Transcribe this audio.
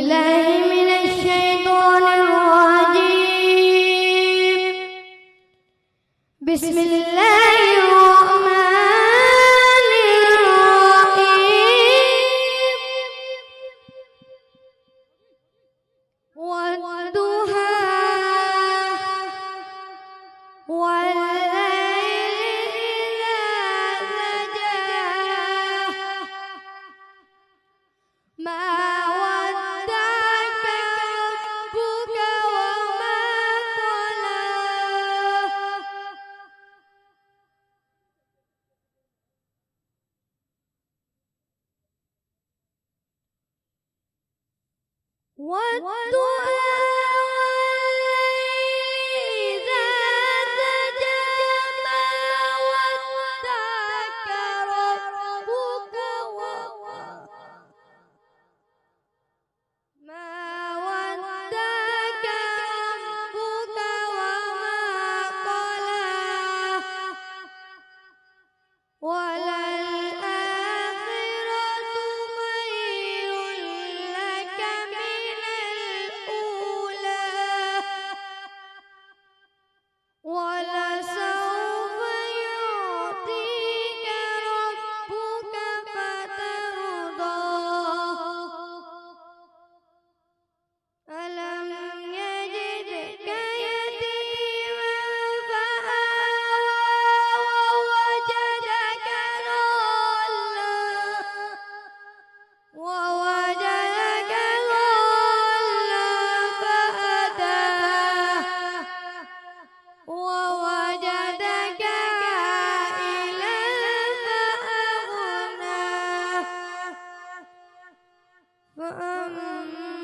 بالله من الشيطان الرجيم. بسم الله الرحمن الرحيم. والضحى والليل إذا سجى ما ودعك ربك وما قلى والضحى والليل إذا سجى ما ودعك ربك ما ودعك ربك وما قلى وللآخرة خير لك من الأولى ولسوف يعطيك ربك فترضى ألم يجدك يتيما فآوى ووجدك ضالا فهدى ووجدك عائلا فأغنى فأما